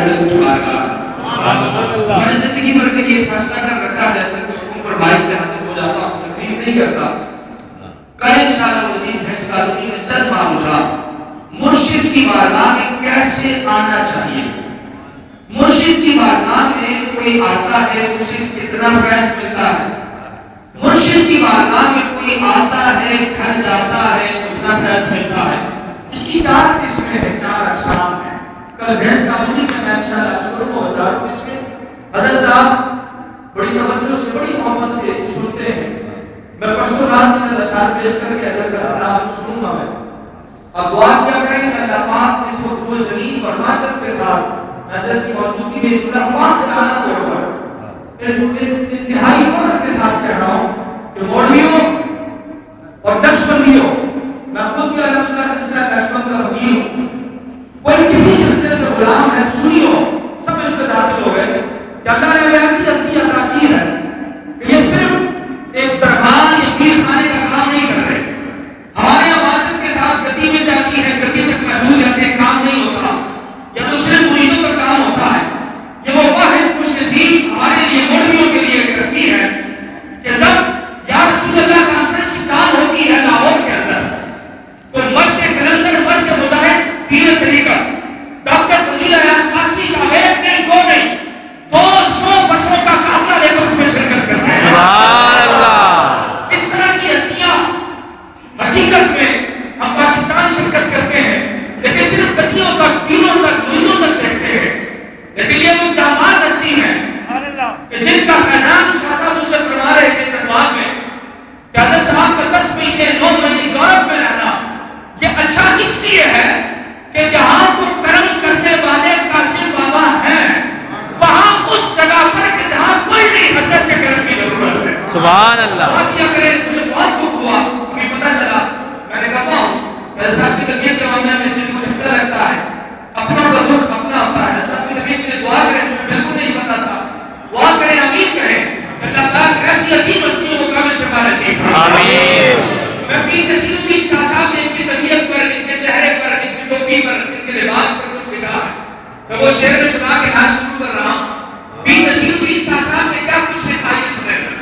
حضرت کی بارگاہ میں نے زندگی بھر کے لیے فیصلہ کر رکھا ہے ایسا کچھ عمر پر بائک پہ حاصل ہو جاتا ہوں تکلیف نہیں کرتا کل انشاءاللہ وزیر بحث کالونی میں چند معلومات مرشد کی بارگاہ میں کیسے آنا چاہیے مرشد کی بارگاہ میں کوئی آتا ہے اسے کتنا فیض ملتا ہے مرشد کی بارگاہ میں کوئی آتا ہے گھر جاتا ہے کتنا فیض ملتا ہے اس کی 4 قسمیں ہیں 4 اقسام ہیں کل بحث کالونی میں انشاءاللہ شروع کو 4 قسمیں حضرت صاحب بڑی توجہ سے بڑی محبت سے سنتے ہیں میں پشتو رات میں اشعار پیش کر کے حضرت کا سلام سنوں گا میں اب دعا کیا کریں کہ اللہ پاک اس کو دو زمین پر مادت کے ساتھ حضرت کی موجودگی میں پورا پاک لانا کو ہوگا انتہائی محبت کے ساتھ کہہ رہا ہوں کہ مولویوں اور نقشبندیوں میں خود بھی الحمدللہ سلسلہ نقشبند کا وکیل ہوں کوئی کسی سلسلے سے غلام ہے سنیو سب اس پہ داخل ہو گئے کہ اللہ نے ایسی ہستی عطا کی ہے کہ یہ صرف ایک دربار یا پیر خانے کا کام نہیں کر رہے ہمارے عبادت کے ساتھ گدی میں جاتی ہے گدی تک محدود جاتے ہیں کام نہیں ہوتا یا تو صرف مریدوں کا کام ہوتا ہے یہ وہ واحد خوش نصیب ہمارے لیے مولویوں کے لیے کرتی ہے کہ جب یا رسول اللہ کانفرنس کی کام ہوتی ہے لاہور کے اندر تو مرد کلندر مرد مجاہد پیر طریقہ ڈاکٹر فضیل ایاز قاسمی صاحب ایک نہیں دو نہیں 200 بسوں کا قافلہ لے کر اس میں شرکت کرتا ہے سبحان اللہ اس طرح کی ہستیاں حقیقت میں ہم پاکستان شرکت کرتے ہیں لیکن صرف گدیوں تک پیروں تک مریدوں تک دیکھتے ہیں لیکن یہ وہ جانباز ہستی ہیں کہ جن کا پیغام شاہ صاحب اس سے فرما رہے تھے چنواد میں کہ حضرت صاحب کا 10 مہینے 9 مہینے یورپ میں رہنا یہ اچھا اس لیے ہے کہ جہاں تو کرم کرنے والے قاسم بابا ہیں وہاں اس جگہ پر کہ جہاں کوئی نہیں حضرت کے کرم کی ضرورت ہے سبحان اللہ بات کیا کریں مجھے بہت دکھ ہوا ہمیں پتہ چلا میں نے کہا حضرت صاحب کی طبیعت کے معاملے میں دل کو جھٹکا رہتا ہے اپنا کا دکھ اپنا ہوتا ہے حضرت صاحب کی طبیعت کے لیے دعا کریں مجھے بالکل نہیں پتا تھا دعا کریں آمین کہیں اللہ تعالیٰ ایسی عظیم ہستیوں کو کامل شفا نصیب آمین میں پیر نصیر الدین شاہ صاحب نے ان کی طبیعت پر ان کے چہرے پر ان کی ٹوپی پر ان کے لباس پر کچھ لکھا ہے میں وہ شعر میں سنا کے ناز شروع کر رہا ہوں پیر نصیر الدین شاہ صاحب نے کیا کچھ لکھا یہ سنے گا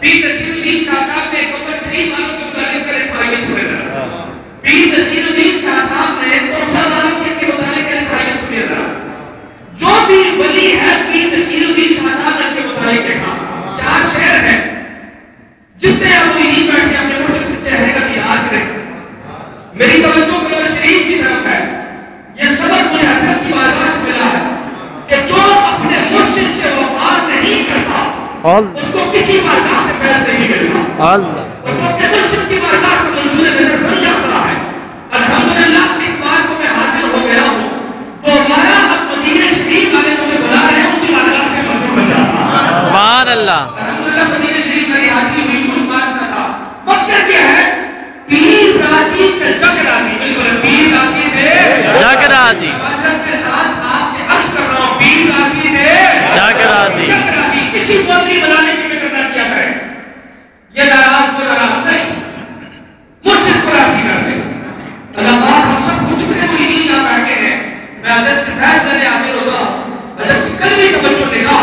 پیر نصیر الدین شاہ صاحب نے کفر شریف والوں کے متعلق کا لکھا یہ سنے گا پیر نصیر الدین شاہ صاحب نے توسا والوں کے متعلق کا لکھا یہ سنے گا جو بھی ولی ہے پیر نصیر الدین شاہ صاحب نے اس کے متعلق لکھا 4 شعر ہیں جتنے اپنی نہیں بیٹھے اپنے مرشد کے چہرے کا دیار کریں میری توجہ قبر شریف کی طرف ہے یہ سبق مجھے حضرت کی بارگاہ سے ملا ہے کہ جو اپنے مرشد سے وفا نہیں کرتا اس کو کسی بارگاہ سے فیض نہیں ملتا اور جو اپنے مرشد کی بارگاہ کا منظور نظر بن جاتا ہے الحمدللہ ایک بار کو میں حاصل ہو گیا ہوں تو ہمارا اب مدینہ شریف والے مجھے بلا رہے ہیں ان کی بارگاہ میں منظور بن جاتا ہے سبحان اللہ الحمدللہ مدینہ شریف میری حاضری ہوئی کچھ بات نہ تھا مقصد کیا ہے پیر راضی تے جگ راضی بالکل پیر راضی تے جگ راضی معذرت کے ساتھ آپ سے عرض کر رہا ہوں پیر راضی تے جگ راضی کسی کو بھی بلانے کی فکر نہ کیا کرے یہ ناراض کو ناراض نہیں مرشد کو راضی کر دے اللہ پاک ہم سب کو جتنے مریدین یہاں بیٹھے ہیں میں حضرت سے فیض لینے حاضر ہوتا ہوں حضرت کی کل بھی توجہ دیکھا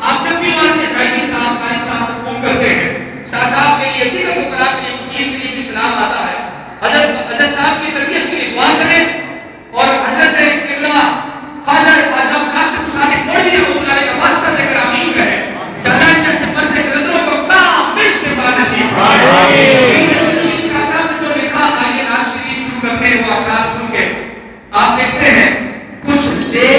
آپ جب بھی وہاں سے قائدی صاحب قاری صاحب کو فون کرتے ہیں شاہ صاحب کے لیے دیگر فقراء کے لیے وکیل کے لیے بھی سلام آتا ہے حضرت صاحب کی تربیت کے لیے دعا کریں اور حضرت قبلہ خواجہ قاسم صادق مولوی رحمۃ اللہ علیہ کا واسطہ لے کر آمین کہیں کہ اللہ ان جیسے بندے قدروں کو کامل شفا نصیب آمین شاہ صاحب نے جو لکھا آئیے ناز شریف شروع کرتے ہیں وہ اشعار سن کے آپ دیکھتے ہیں کچھ لے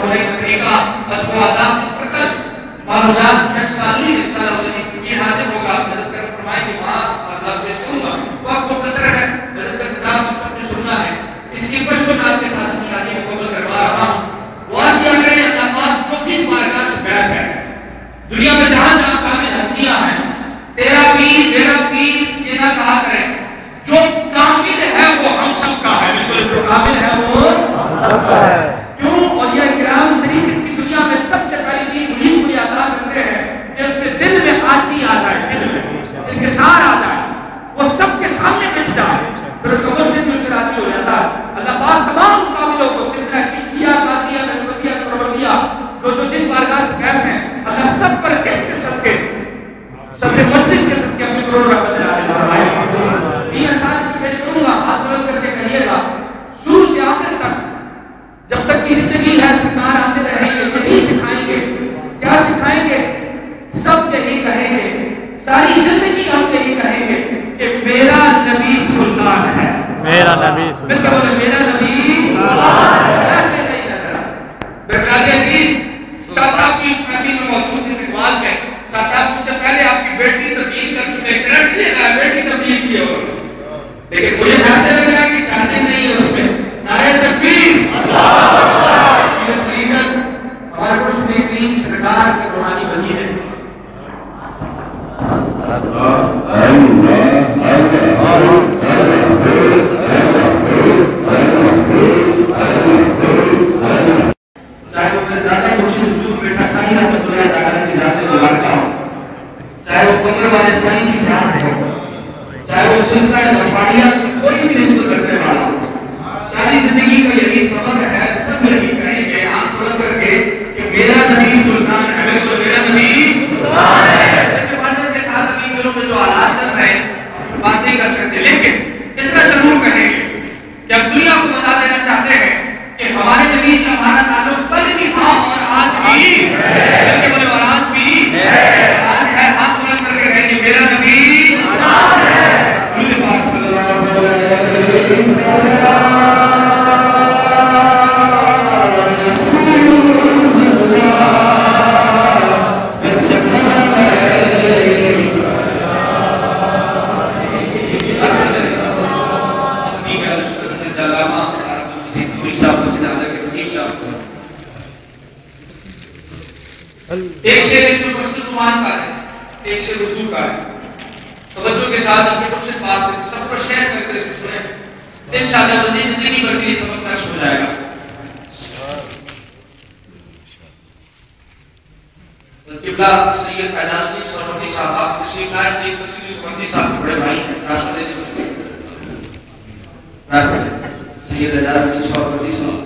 ہونے کا طریقہ ادب و آداب اس پر معلومات حفظ قانونی انشاءاللہ وزیر یہ حاصل ہوگا. حضرت کرم فرمائے کہ وہاں مطلب پیش کروں گا وہ آپ کو مختصر ہے. حضرت کا خطاب سب نے سننا ہے. اس کی پشت و نات کے ساتھ شادی مکمل کروا رہا ہوں. وہ آج کیا کریں اللہ پاک جو چیز مارکا سے بیعت ہے دنیا میں جہاں جہاں کامل ہستیاں ہیں تیرا پیر میرا پیر یہ نہ کہا کریں. جو کامل ہے وہ ہم سب کا ہے. بالکل جو کامل ہے وہ ہم سب کا ہے. کیوں؟ اور یہ کرام طریقے کی دنیا میں سب سے پہلی چیز مرید کو یہ عطا کرتے ہیں کہ اس کے دل میں عاجزی آ جائے, دل میں انکسار آ جائے, وہ سب کے سامنے مل جائے, پھر اس کو مرشد مجھ سے راضی ہو جاتا ہے. اللہ پاک تمام کاملوں کو سلسلہ چشتیہ قادریہ نقشبندیہ سہروردیہ جو جس بارگاہ سے قید ہیں اللہ سب پر ایک قسم کے سب مجلس کے سب کے اپنے کروڑ رحمت علیہ فرمائے. یہ احساس کی پیش کروں گا, ہاتھ بلند کر کے کہیے گا شروع سے آخر تک جب تک کی زندگی ہے سرکار آتے رہیں گے. یہی سکھائیں گے. کیا سکھائیں گے؟ سب یہی کہیں گے, ساری زندگی ہم یہی کہیں گے کہ میرا نبی سلطان ہے. میرا نبی سلطان ہے. میرا نبی ایسے نہیں نظر. برادر عزیز شاہ صاحب کی اس محفل میں موجود تھے اقبال میں. شاہ صاحب اس سے پہلے آپ کی بیٹی تبدیل کر چکے. کرنٹ لے رہا ہے بیٹی تبدیل کی ہے لیکن مجھے ایسے لگ رہا ہے کہ چارجنگ نہیں ہے اس میں. نعرہ تکبیر ہمارے مرشد کریم سرکار کی روحانی وزیر ہے. چاہے وہ دادا مرشد حضور بیٹا سائی رحمۃ اللہ تعالیٰ کی ذات مبارکہ ہو, چاہے وہ قمر والے سائی کی ذات ہو, چاہے وہ سلسلہ لمباڑیہ سے کوئی بھی نسبت رکھنے والا ہو, ساری زندگی کا یہی سبق ہے. سب یہی کہیں گے آنکھ کھول کر کے کہ میرا نبی سلطان ہے. بالکل میرا نبی سلطان ہے. حفاظت کے ساتھ ابھی دنوں میں جو حالات چل رہے ہیں بات نہیں کر سکتے, لیکن اتنا ضرور کہیں گے کہ اب دنیا کو بتا دینا چاہتے ہیں کہ ہمارے نبی سے ہمارا تعلق کل بھی تھا اور آج بھی ہے. بولے اور آج بھی ہے. آج ہے. ہاتھ بلند کر کے کہیں گے میرا نبی سلطان ہے. مجھے پاک صلی اللہ علیہ وسلم ایک شعر اس میں پشتو زبان کا ہے, ایک شعر اردو کا ہے. توجہ کے ساتھ اپنے مرشد بات سب کو شیئر کر کے سنیں. انشاءاللہ مزید زندگی بھر کے لیے سبق فرش ہو جائے گا. قبلہ سید اعجاز الدین سہروردی صاحب آپ تشریف لائے. سید تشریف سہروردی صاحب کے بڑے بھائی ہیں. راستہ دے دیں, راستہ دے. سید اعجاز الدین سہروردی صاحب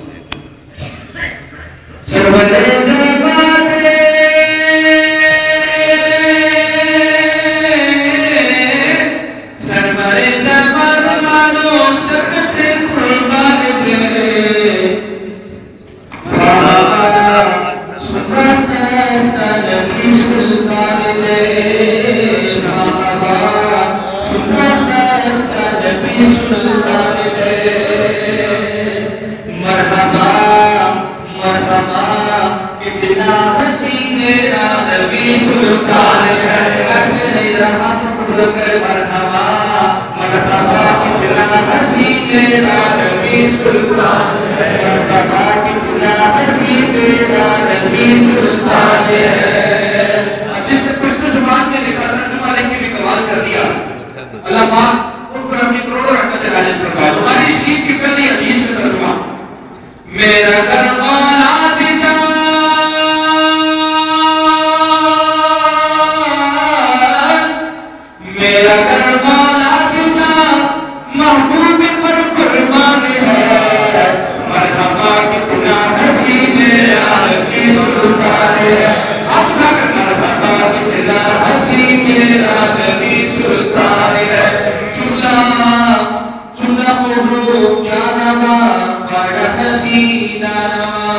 Namaste.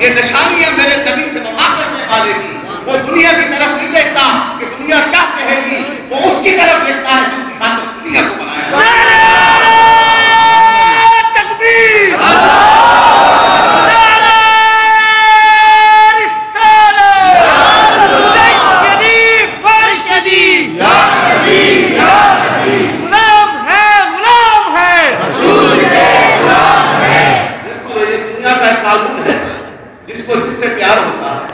یہ نشانی ہے میرے نبی سے وفا کرنے والے کی. وہ دنیا کی طرف نہیں دیکھتا کہ دنیا کیا کہے گی, وہ اس کی طرف دیکھتا ہے جس کی خاطر دنیا کو بنایا. تکبیر جس سے پیار ہوتا ہے,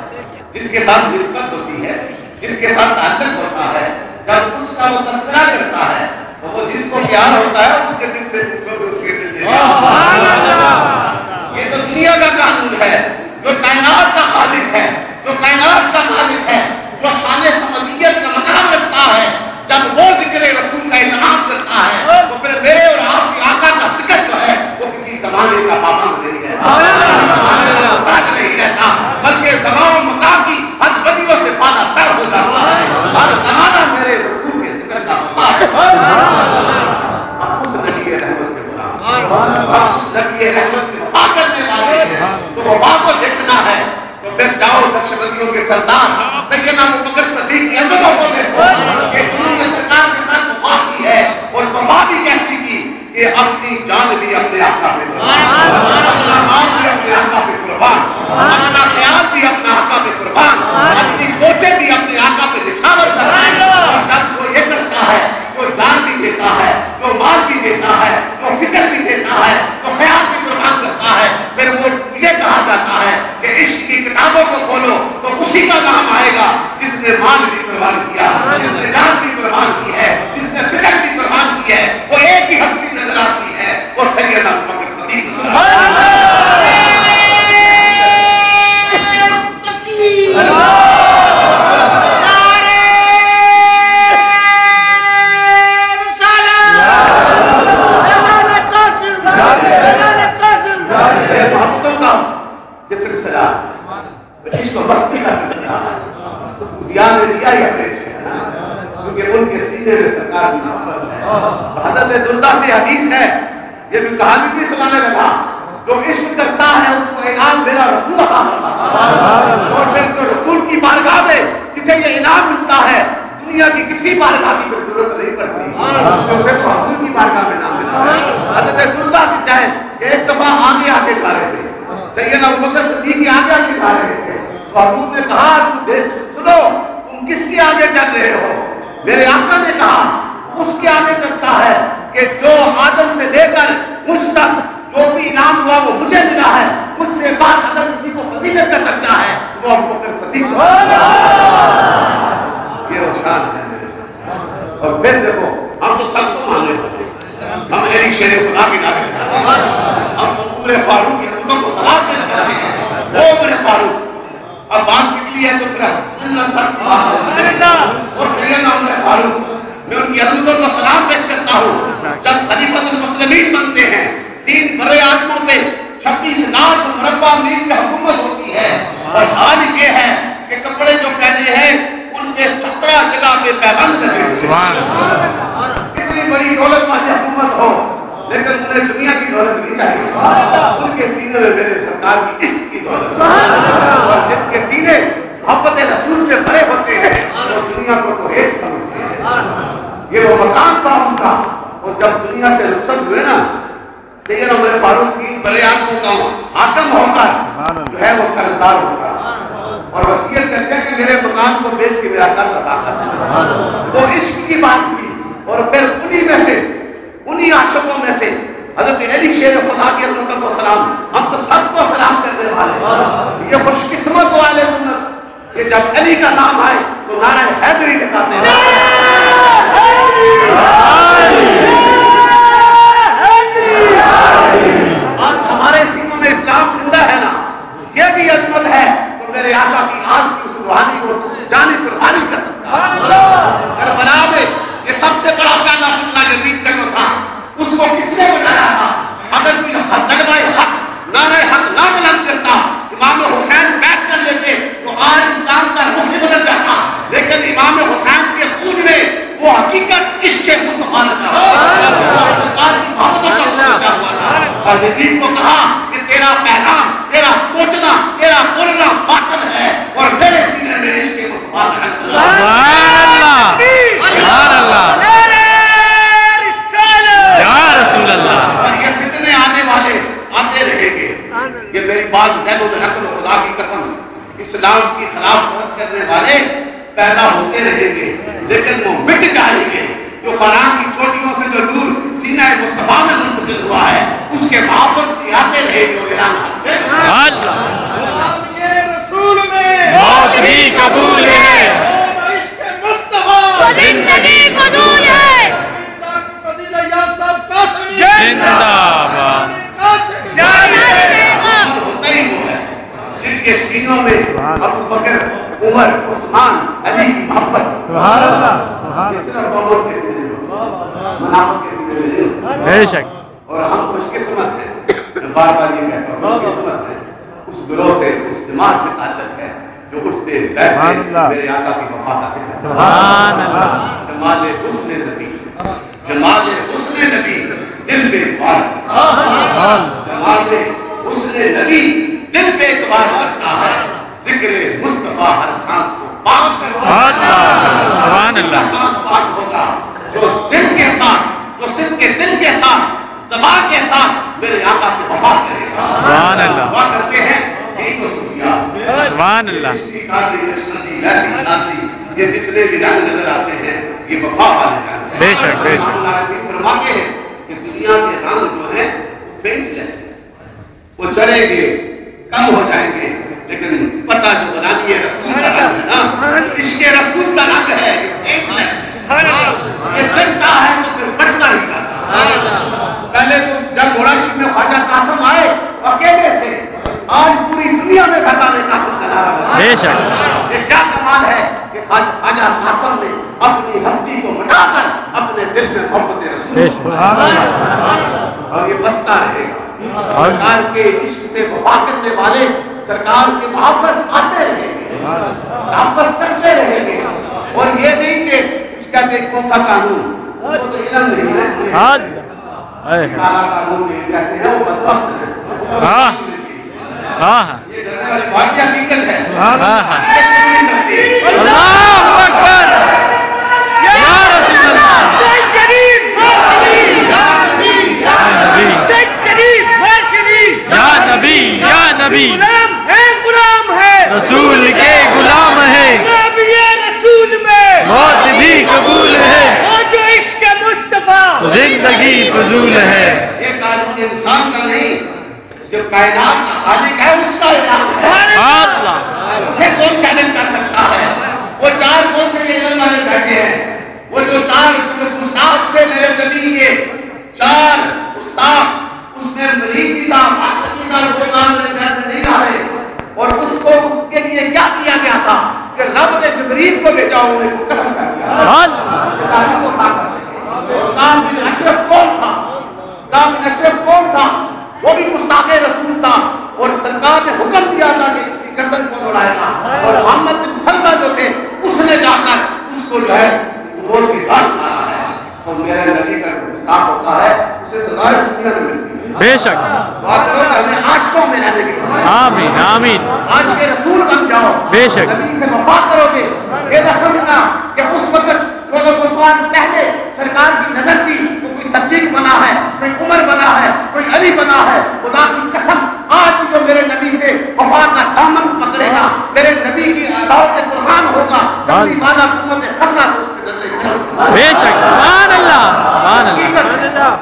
جس کے ساتھ نسبت ہوتی ہے, جس کے ساتھ تعلق ہوتا ہے, جب اس کا وہ تذکرہ کرتا ہے تو وہ جس کو پیار ہوتا ہے اس کے دل سے پوچھو گے, اس کے دل سے. یہ تو دنیا کا قانون ہے. جو کائنات کا خالق ہے, جو کائنات کا مالک ہے, جو شان سمدیت کا مقام رکھتا ہے, جب وہ ذکر رسول کا انعام کرتا ہے تو پھر میرے اور آپ کی آقا کا ذکر جو ہے وہ کسی زمانے کا پابند نہیں ہے, زمانے کا محتاج نہیں رہتا, بلکہ زمان و مکان کی حد بدیوں سے بالا تر ہو جاتا ہے. ہر زمانہ میرے رسول کے ذکر کا محتاج ہے. اس نبی رحمت کے مراد, اس نبی رحمت سے وفا کرنے والے ہیں تو وفا کو دیکھنا ہے. تو پھر جاؤ نقشبندیوں کے سردار سیدنا ابوبکر صدیق کی عظمتوں کو دیکھو کہ انہوں نے سرکار کے ساتھ وفا کی ہے, اور وفا بھی کیسی کی کہ اپنی جان بھی اپنے آقا پہ قربان, اپنا مال بھی اپنے آقا پہ قربان, اپنا خیال بھی اپنے آقا پہ قربان, اپنی سوچیں بھی اپنے آقا پہ نچھاور کرتی. اور جب وہ یہ کرتا ہے, جو جان بھی دیتا ہے, جو مال بھی دیتا ہے, جو فکر بھی دیتا ہے, جو خیال بھی قربان کرتا ہے, پھر وہ یہ کہا جاتا ہے کہ عشق کی کتابوں کو کھولو تو اسی کا نام آئے گا جس نے مال بھی قربان کیا, جس نے جان بھی قربان کی ہے, جس نے فکر بھی قربان کی ہے. وہ ایک ہی ہستی نظر آتی ہے, وہ سیدنا ابوبکر صدیق. یہ سلسلہ اس کو مستی کا سلسلہ اس دیا نے دیا ہی ہمیں, کیونکہ ان کے سینے میں سرکار کی محبت ہے. حضرت دردہ سے حدیث ہے, یہ بھی کہانی بھی سنانے لگا, جو عشق کرتا ہے اس کو انعام میرا رسول عطا کرتا ہے. اور پھر جو رسول کی بارگاہ میں جسے یہ انعام ملتا ہے, دنیا کی کسی بارگاہ کی کوئی ضرورت نہیں پڑتی, اسے تو حضور کی بارگاہ میں نام ملتا ہے. حضرت دردہ کی چاہے کہ ایک دفعہ آگے آگے جا رہے تھے, سیدنا ابوبکر صدیق کے آگے آگے جا رہے تھے, تو حضور نے کہا سنو تم کس کے آگے چل رہے ہو؟ میرے آقا نے کہا اس کے آگے چلتا ہے کہ جو آدم سے لے کر مجھ تک جو بھی انعام ہوا وہ مجھے ملا ہے, مجھ سے بعد اگر کسی کو فضیلت کا درجہ ہے وہ ابوبکر صدیق. یہ وہ شان ہے میرے. اور پھر دیکھو ہم تو سب کو ماننے والے, ہم علی شیر خدا کی نام کرتے ہیں, ہم عمر فاروق کی حکمتوں کو سلام پیش کرتے ہیں. وہ عمر فاروق اب بات نکلی ہے تو پھر اور سیدنا عمر فاروق, میں ان کی عظمتوں کو سلام پیش کرتا ہوں. جب خلیفۃ المسلمین بنتے ہیں, 3 بر اعظموں پہ 26 لاکھ مربع میل میں حکومت ہوتی ہے, اور حال یہ ہے کہ کپڑے جو پہنے ہیں ان پہ 17 جگہ پہ پیبند لگے ہیں. کتنی بڑی دولت والی حکومت ہو لیکن انہیں دنیا کی دولت نہیں چاہیے, ان کے سینے میں میرے سرکار کی عشق کی دولت, اور جن کے سینے محبت رسول سے بھرے ہوتے ہیں وہ دنیا کو تو ایک سمجھتے ہیں. یہ وہ مقام تھا ان کا. اور جب دنیا سے رخصت ہوئے نا, سیدنا عمر فاروق کی بڑے آنکھوں کا حاکم ہو کر جو ہے وہ قرضدار ہوگا, اور وصیت کرتے ہیں کہ میرے مکان کو بیچ کے میرا قرض ادا کرنا. وہ عشق کی بات کی. اور پھر انہی عاشقوں میں سے حضرت علی شیر خدا کی عظمتوں کو سلام, ہم تو سب کو سلام کرنے والے. یہ خوش قسمت والے سنت کہ جب علی کا نام آئے تو نعرہ حیدری لگاتے ہیں. آج ہمارے سینوں میں اسلام زندہ ہے نا, یہ بھی عظمت ہے تو میرے آقا کی آج کی اس روحانی کو جانی قربانی کر سکتا ہے. کربلا میں یہ سب سے بڑا پہلا فتنہ یزید کا جو تھا اس کو کس نے بنایا تھا؟ اگر کوئی جلوہ حق نعرہ حق نہ بلند کرتا, امام حسین بیٹھ کر لیتے تو آج اسلام کا رخ بدل جاتا. لیکن امام حسین کے خون میں وہ حقیقت عشق مصطفیٰ کا سرکار کی محبت کا پہنچا ہوا تھا. اور یزید کو کہا کہ تیرا پیغام, تیرا سوچنا, تیرا لو خدا کی قسم اسلام کی خلافت کرنے والے پیدا ہوتے رہیں گے لیکن وہ مٹ جائیں گے. جو فراں کی چوٹیوں سے جو نور سینہ مصطفیٰ میں منتقل ہوا ہے اس کے محافظ بھی آتے رہے جو اعلان کرتے ہیں. رسول میں موت بھی قبول ہے اور عشق مصطفیٰ زندگی فضول ہے. فضیلہ یا صاحب قاسمی زندہ باد. ہوتا ہی وہ ہے جن کے سینوں میں ابو بکر عمر عثمان علی کی محبت. سبحان اللہ. یہ صرف محمد کے سینے میں منافق کے سینے میں نہیں. بے شک. اور ہم خوش قسمت ہیں میں بار بار یہ کہتا ہوں خوش قسمت ہیں اس گروہ سے اس جماعت سے تعلق ہے جو اٹھتے بیٹھتے میرے آقا کی وفا کا فکر. سبحان اللہ. جمال حسن نبی جمال حسن نبی دل بے اعتبار. جمال حسن نبی دل بے اعتبار کرتا ہے. ذکر مصطفیٰ ہر سانس کو پاک کرتا ہے. سبحان اللہ. سانس پاک ہوگا جو دل کے ساتھ جو صدق کے دل کے ساتھ زبان کے ساتھ میرے آقا سے وفا کرے گا. سبحان اللہ. وفا کرتے ہیں یہی تو سنیا. سبحان اللہ. یہ جتنے بھی رنگ نظر آتے ہیں یہ وفا والے رنگ ہیں. بے شک بے شک. فرماتے ہیں کہ دنیا کے رنگ جو ہیں پینٹ لیس ہیں وہ چڑھیں گے کم ہو جائیں گے لیکن پتہ جو غلامی رسول کا رنگ ہے نا عشق رسول کا رنگ ہے یہ پینٹ لیس ہے. یہ چلتا ہے تو پھر بڑھتا ہی جاتا ہے. پہلے تو جب گھوڑا شیخ میں خواجہ قاسم آئے اکیلے تھے آج پوری دنیا میں خزانہ قاسم چلا رہا ہے. بے شک. یہ کیا کمال ہے کہ خواجہ قاسم نے اپنی ہستی کو مٹا کر اپنے دل میں محبت رسول اور یہ بستا رہے گا. سرکار کے عشق سے وفا کرنے والے سرکار کے محافظ آتے رہیں گے محافظ کرتے رہیں گے. اور یہ نہیں کہ کچھ کہتے ہیں کون سا قانون وہ تو علم نہیں ہے. قانون یہ کہتے ہیں وہ بدبخت ہے. یہ ڈرنے والی بات کی حقیقت ہے. اللہ اکبر. یا رسول اللہ. سید کریم یا نبی یا نبی غلام ہے رسول کے غلام ہے. رسول میں موت بھی قبول ہے اور جو عشق مصطفیٰ زندگی فضول ہے. یہ قانون انسان کا نہیں جو کائنات کا خالق ہے اس کا اعلان ہے. اللہ. اسے کون چیلنج کر سکتا ہے؟ وہ چار کون سے علم والے بیٹھے ہیں وہ جو چار استاد تھے میرے نبی کے چار استاد اس میں مریض بھی تھا فاسق بھی تھا روزگار میں ذہن میں نہیں آ رہے. اور اس کو اس کے لیے کیا کیا گیا تھا کہ رب نے جبریل کو بھیجا انہیں کو قتل کر دیا. تعلیم کو کھا کر کام بن اشرف کون تھا؟ کام بن اشرف کون تھا؟ وہ بھی گستاخ رسول تھا اور سرکار نے حکم دیا تھا کہ اس کی گردن کو اڑائے گا. اور محمد بن سلمہ جو تھے اس نے جا کر اس کو جو ہے روز کی بات مارا ہے. تو میرے نبی کا گستاخ ہوتا ہے اسے سزا دنیا میں ملتی ہے. بے شک. ہمیں عاشقوں میں رہنے کی آمین آمین. آج کے رسول بن جاؤ. بے شک. نبی سے وفا کرو گے. یہ نہ سمجھنا کہ اس وقت 1400 سال پہلے سرکار کی نظر تھی تو کوئی صدیق بنا ہے کوئی عمر بنا ہے کوئی علی بنا ہے. خدا کی قسم آج جو میرے نبی سے وفا کا دامن پکڑے گا میرے نبی کی عطاؤں پہ قربان ہوگا اپنی مانا قوت خزنہ سے اس پہ نظریں چل. بے شک. سبحان اللہ. سبحان اللہ.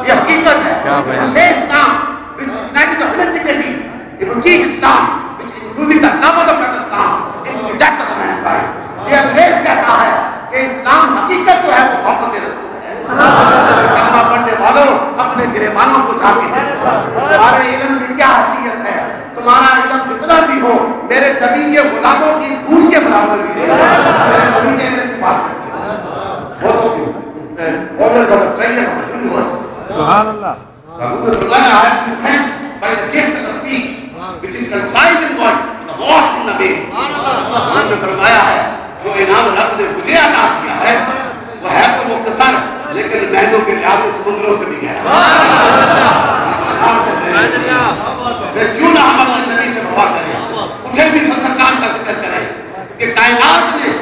یہ حقیقت ہے. اسے اسلام which united the whole dignity, it will teach Islam, which includes the love of Islam, into the depth of mankind. یہ انگریز کہتا ہے کہ اسلام حقیقت جو ہے وہ محبت رسول ہے. کلمہ پڑھنے والوں اپنے گریبانوں کو جا کے تمہارے علم کی کیا حیثیت ہے. تمہارا علم جتنا بھی ہو میرے نبی کے غلاموں کی دودھ کے برابر بھی ہے. میرے نبی کے علم کی بات کرتے ہیں وہ تو سبحان اللہ. I have been sent by the gift of the speech, which is concise in word, the vast in the way. انہوں نے فرمایا ہے جو انعام رب نے مجھے عطا کیا ہے وہ ہے تو مختصر لیکن مہینوں کے لحاظ سے سمندروں سے بھی گہرا. میں کیوں نہ ہم اپنے نبی سے وفا کریں مجھے بھی سرکار کا ذکر کریں کہ کائنات میں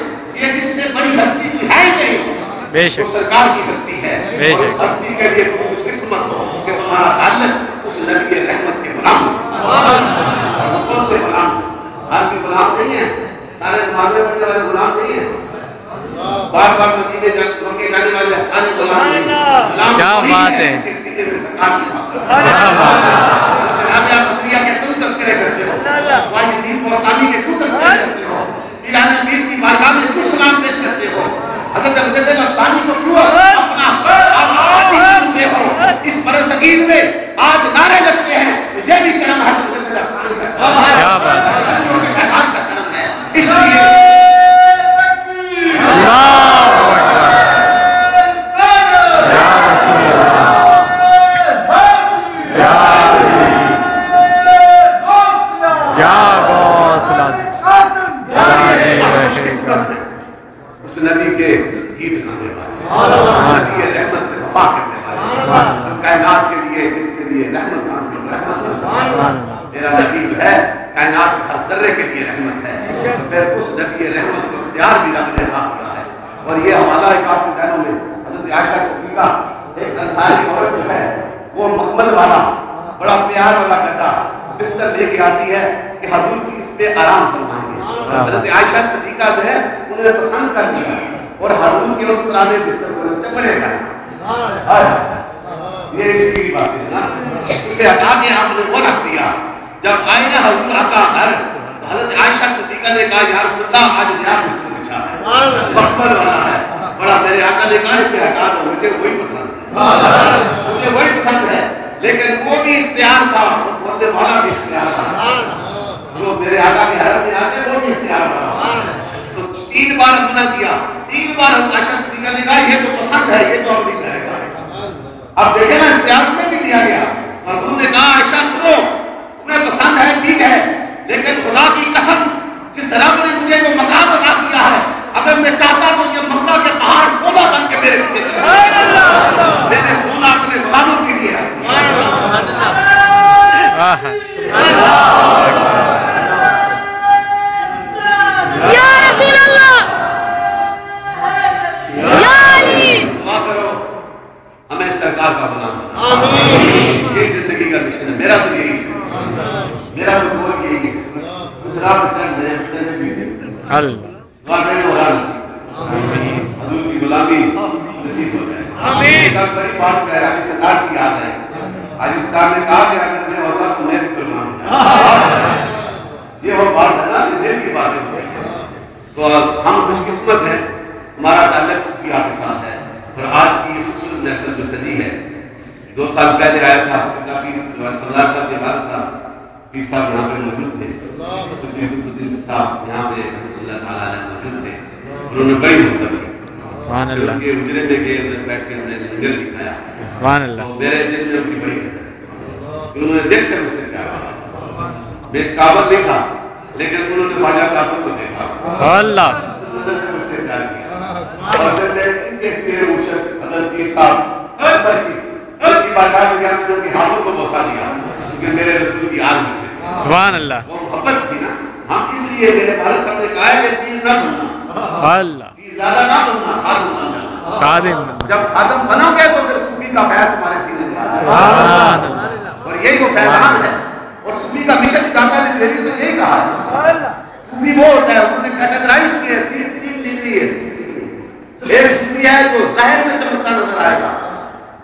یہ جس سے بڑی ہستی کی ہے ہی نہیں بے شک. وہ سرکار کی ہستی ہے. بے اور شک. اس ہستی کے لیے تم خوش قسمت ہو کہ تمہارا تعلق اس نبی رحمت کے غلام سے نہیں ہیں, سارے نمازیں پڑھنے والے غلام نہیں ہیں, بار بار مدینے کے جانے والے سارے غلام نہیں ہیں. کیا بات ہے, اس کے سینے میں سرکار کی بات. رابعہ بصریہ کے کیوں تذکرے کرتے ہو, واجد دین بوستانی کے کیوں تذکرے کرتے ہو, پیران پیر کی بارگاہ میں کیوں سلام پیش کرتے ہو, حضرت مجدد الافسانی کو کیوں اپنا حدیث سنتے ہو. اس برصغیر میں آج نعرے لگتے ہیں, یہ بھی کرم حضرت مجدد الافسانی کا, کیا بات ہے, کرم ہے. اس لیے اس نبی کے گیت گانے والے, نبی رحمت سے وفا کرنے والے, جو کائنات کے لیے اس کے لیے رحمت میرا نبی جو ہے کائنات کے ہر ذرے کے لیے رحمت ہے. پھر اس نبی رحمت کو اختیار بھی رب نے عطا کیا ہے. اور یہ حوالہ ایک آپ کے ذہنوں میں حضرت عائشہ صدیقہ ایک انصاری عورت جو ہے وہ مخمل والا بڑا پیار والا گدا بستر لے کے آتی ہے کہ حضور کی اس پہ آرام فرمائیں گے. حضرت عائشہ صدیقہ جو ہے انہوں نے پسند کر لیا اور حضور کے اس پرانے بستر کو چپڑے گا. یہ اس کی بات ہے نا, اسے ہٹا کے آپ نے وہ رکھ دیا. جب آئے نا حضور آقا گھر, حضرت عائشہ صدیقہ نے کہا یا رسول اللہ آج نیا بستر بچھا ہے, مخمل والا ہے بڑا, میرے آقا نے کہا اسے ہٹا دو, مجھے وہی پسند ہے, مجھے وہی پسند ہے. لیکن وہ بھی اختیار تھا, بولنے والا بھی اختیار تھا, جو میرے آقا کے حرم میں آتے وہ بھی اختیار تھا. تو 3 بار منع کیا, 3 بار حضرت عائشہ صدیقہ نے کہا یہ تو پسند ہے, یہ تو اب نہیں کرے گا. اب دیکھیں نا اختیار میں بھی دیا گیا. حضور نے کہا عائشہ سنو, تمہیں پسند ہے ٹھیک ہے, لیکن خدا کی قسم کہ رب نے مجھے جو مقام عطا کیا ہے, اگر میں چاہتا تو یہ مکہ کے پہاڑ سونا بن کے میرے پیچھے, میں نے سونا اپنے غلاموں کے لیے. یا رسول اللہ, یا علی, دعا کرو ہمیں سرکار کا غلام بنانا. یہ زندگی کا مشن ہے میرا, تو یہی ہے, میرا تو گول یہی ہے. دوسرا بچن ہے چلے بھی نہیں, دعا کریں اور حضور کی غلامی نصیب ہو جائے. ایک بڑی بات کہہ رہا ہے, سرکار کی یاد ہے, آج سرکار نے کہا کہ اگر میں ہوتا تو میں بھی قربان جاتا. یہ وہ بات ہے نا, یہ دل کی بات ہے. تو ہم خوش قسمت ہیں, ہمارا تعلق صوفیاء کے ساتھ ہے. اور آج کی یہ خوبصورت محفل جو سجی ہے, 2 سال پہلے آیا تھا سردار صاحب کے والد صاحب پیر صاحب یہاں پہ موجود تھے, صاحب یہاں پہ اللہ تعالیٰ علیہ موجود تھے. انہوں نے بڑی محبت کی, سبحان اللہ, ان کے اجرے میں گئے, اندر بیٹھ کے ہم نے لنگر دکھایا, سبحان اللہ. میرے دل میں ان کی بڑی قدر ہے, انہوں نے دل سے مجھ سے پیار کیا. میں اس قابل نہیں تھا, لیکن انہوں نے خواجہ قاسم کو دیکھا, اللہ سے مجھ سے پیار کیا. اور جب میں ان کے پیر مرشد حضرت پیر صاحب ان کی بارگاہ میں گیا, انہوں نے ہاتھوں کو بوسا دیا, کیونکہ میرے رسول کی آل میں سے, سبحان اللہ, وہ محبت تھی نا. ہم اس لیے میرے والد صاحب نے کہا ہے کہ پیر نہ بننا, اللہ پیر زیادہ نہ بننا, خادم بننا. خادم جب خادم بنو گے تو پھر صوفی کا فیض تمہارے سینے میں آ جائے گا, اور یہی وہ فیضان ہے. اور صوفی کا مشن داتا نے میری تو یہی کہا ہے, صوفی وہ ہوتا ہے, انہوں نے کیٹیگرائز کی ہے 3 ڈگری ہے. ایک صوفی ہے جو ظاہر میں چمکتا نظر آئے گا,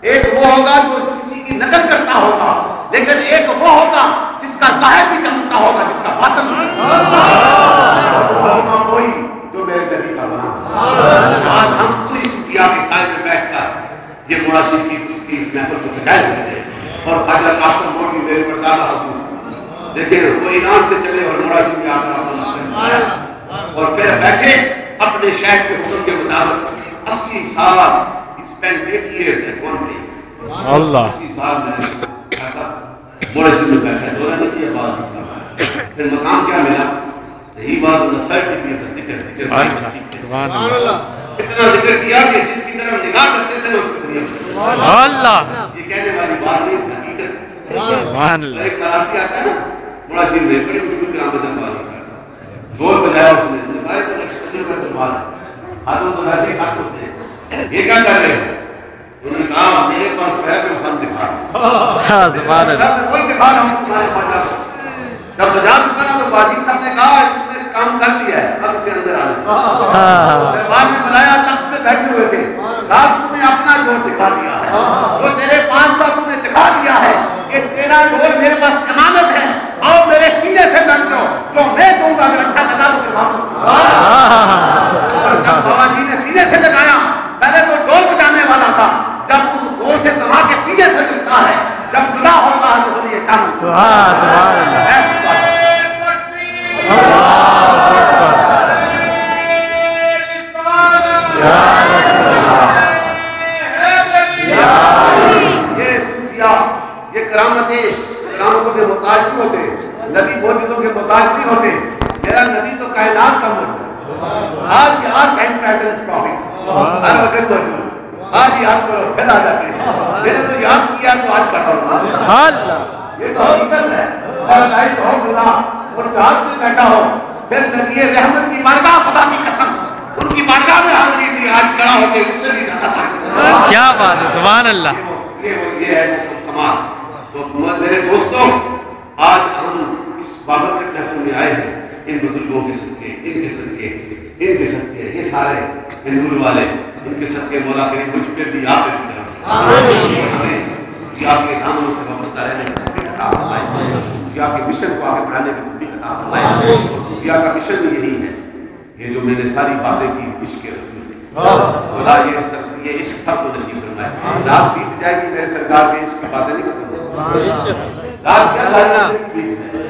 ایک وہ ہوگا جو کسی کی نقل کرتا ہوگا, لیکن ایک وہ ہوگا جس کا ظاہر بھی چمکتا ہوگا, جس کا باطن ہوگا کوئی جو میرے نبی کا بنا. آج ہم پوری صوفیاء کے سائے میں بیٹھ کر یہ مراشد کی اس محفل کو سجائے ہوئے ہیں, اور خواجہ قاسم موٹی میرے پر دادا حضور دیکھیں وہ ایران سے چلے اور مراشد میں آ کر اور پھر بیٹھے اپنے شیخ کے حکم کے مطابق 80 سال spent 8 years at one place. اللہ 80 سال میں ایسا مراشد میں بیٹھا, دورہ نہیں کیا بات. پھر مقام کیا ملا, یہی بات اللہ تھرڈ کی ذکر سبحان اللہ, اتنا ذکر کیا کہ جس کی طرف نگاہ کرتے تھے اس کو دنیا اللہ, یہ کہنے والی بات نہیں, حقیقت ہے. سبحان اللہ. ایک کراسی آتا ہے نا مراشد میں, بڑی مشہور کرام بدن والی صاحب, ڈھول بجایا اس نے, بھائی تو نقشبندی میں تو بات ہاتھوں تو ایسے ہی ساتھ ہوتے ہیں, یہ کیا کر رہے ہیں؟ انہوں نے کہا میرے پاس جو ہے میں فن دکھا رہا ہوں. سبحان اللہ. وہی دکھا رہا ہوں تمہارے خواجہ کو. جب بجا چکا نا تو باجی صاحب نے کہا اس میں کام دربار میں بلایا، تخت پہ بیٹھے ہوئے تھے، کہا تو نے اپنا زور دکھا دیا ہے، جو تیرے پاس تھا تو نے دکھا دیا ہے کہ تیرا زور میرے پاس امانت ہے، اور میرے سینے سے لگ دو، جو میں دوں گا اگر اچھا لگا تو پھر واپس۔ جب بابا جی نے سینے سے لگایا، پہلے تو ڈول بجانے والا تھا، جب اس ڈول سے سما کے سینے سے لگتا ہے، جب جدا ہوتا ہے تو بولیے کیا ایسی بات ہے۔ یہ صوفیاء، یہ کرامتیں کرامتوں کے محتاج نہیں ہوتے، نبی معجزوں کے محتاج نہیں ہوتے، میرا نبی تو کائنات کا معجزہ ہے۔ آج یاد ٹائم پریزنٹ پروفٹس ہر وقت موجود، آج یاد کرو پھر آ جاتے ہیں، میں نے تو یاد کیا تو آج پڑھ رہا ہوں، یہ تو حقیقت ہے۔ اور لائف ہو خدا اور جہاز میں بیٹھا ہو، پھر نبی رحمت کی بارگاہ، خدا کی قسم ان کی بارگاہ میں حاضری تھی، آج کھڑا ہو کے اس سے بھی زیادہ طاقت۔ کیا بات ہے، سبحان اللہ۔ یہ ہے کمال۔ تو میرے دوستوں، آج ہم اس بابرکت محفل میں آئے ہیں، ان بزرگوں کے صدقے، ان کے صدقے، ان کے صدقے، یہ سارے ہندو والے، ان کے صدقے مولا کریم مجھ پہ بھی آپ کی طرف ہمیں صوفیاء کے دامنوں سے وابستہ رہنے کی توفیق عطا فرمائے، صوفیاء کے مشن کو آگے بڑھانے کی توفیق عطا فرمائے۔ صوفیاء کا مشن یہی ہے، یہ جو میں نے ساری باتیں کی، عشق رسول، خدا یہ عشق سب کو نصیب فرمائے۔ رات بیت جائے گی میرے سرکار کے عشق کی باتیں نہیں ختم ہوتی، رات کیا ساری زندگی بیت جائے،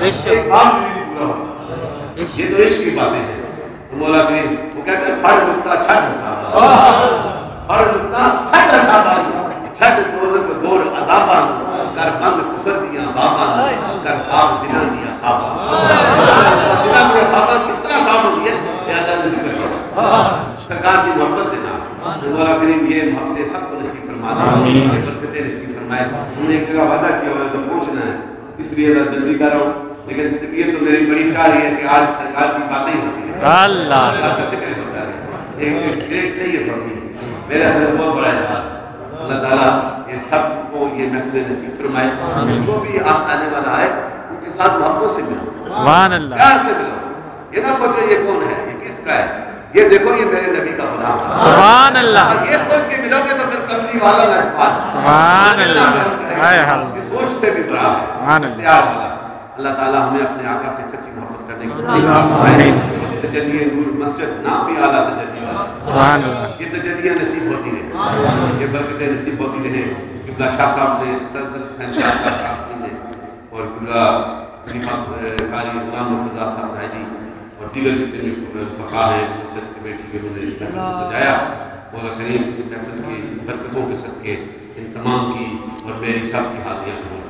ایک کام بھی نہیں پورا ہوتا، یہ تو عشق کی باتیں ہیں۔ تو مولا کریم وہ کہتے ہیں پھڑ نکتا چھٹ حساب پھڑ نکتا چھٹ حساب چھٹ دوزخ گور عذاباں کر بند کفر دیاں باباں کر صاف دلاں دیاں خواباں۔ دلاں دیاں خواباں کس طرح صاف ہوتی ہے؟ یہ اللہ نے ذکر کیا، سرکار کی محبت دینا۔ مولا کریم یہ محبت سب کو نصیب فرمائے، یہ برکتیں نصیب فرمائے۔ ہم نے ایک جگہ وعدہ کیا ہوا ہے تو پہنچنا ہے، اس لیے ذرا جلدی کر رہا ہوں، لیکن طبیعت تو میری بڑی چاہ رہی ہے کہ آج سرکار کی باتیں ہوتی ہیں، اللہ کا ذکر ہوتا ہے، ایک ڈیٹ نہیں ہے پڑھنی، میرے اصل بہت بڑا اعتبار۔ اللہ تعالیٰ یہ سب کو یہ محفل نصیب فرمائے، جو بھی آنے والا ہے ان کے ساتھ محبتوں سے ملو، سبحان اللہ، پیار سے ملو، یہ نہ سوچو یہ کون ہے، یہ کس کا ہے، یہ دیکھو یہ میرے نبی کا غلام ہے، سبحان اللہ، یہ سوچ کے ملو گے تو پھر کملی والا لاجواب، سبحان اللہ، یہ سوچ سے بھی بڑا ہے، پیار والا۔ اللہ تعالیٰ ہمیں اپنے آقا سے سچی محبت کرنے کی توفیق فرمائے۔ تجلی نور مسجد نام بھی اعلیٰ تجلی والا، سبحان اللہ، یہ تجلیاں نصیب ہوتی رہیں، یہ برکتیں نصیب ہوتی رہیں۔ قبلہ شاہ صاحب نے، صدر حسین شاہ صاحب کاشمی نے، اور قبلہ قاری غلام مرتضیٰ صاحب حاجی اور دیگر جتنے بھی فقہ ہیں مسجد کمیٹی کے، انہوں نے اس محفل کو سجایا۔ مولا کریم اس محفل کی برکتوں کے صدقے ان تمام کی اور میری سب کی حاضریاں قبول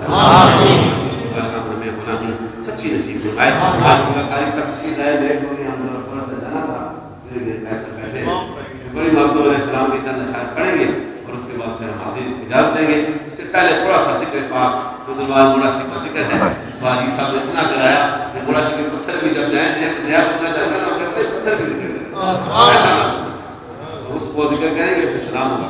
ہمیں غلامی سچی نصیب فرمائے۔ آج قاری صاحب تشریف لائے، لیٹ ہو گئے، ہم لوگ تھوڑا سا جانا تھا، بیٹھے بڑی محمد علیہ السلام کی چند اشعار پڑھیں گے اور اس کے بعد پھر ہم حاضر اجازت دیں گے۔ اس سے پہلے تھوڑا سا ذکر پاک گزرواز موڑاشی کا ذکر ہے۔ واجی صاحب نے اتنا کرایا کہ موڑاشی کے پتھر بھی جب نیا بندہ جاتا ہے تو کہتے ہیں پتھر بھی ذکر کریں، ایسا نہ اس کو ذکر کریں گے، پھر سلام ہوگا۔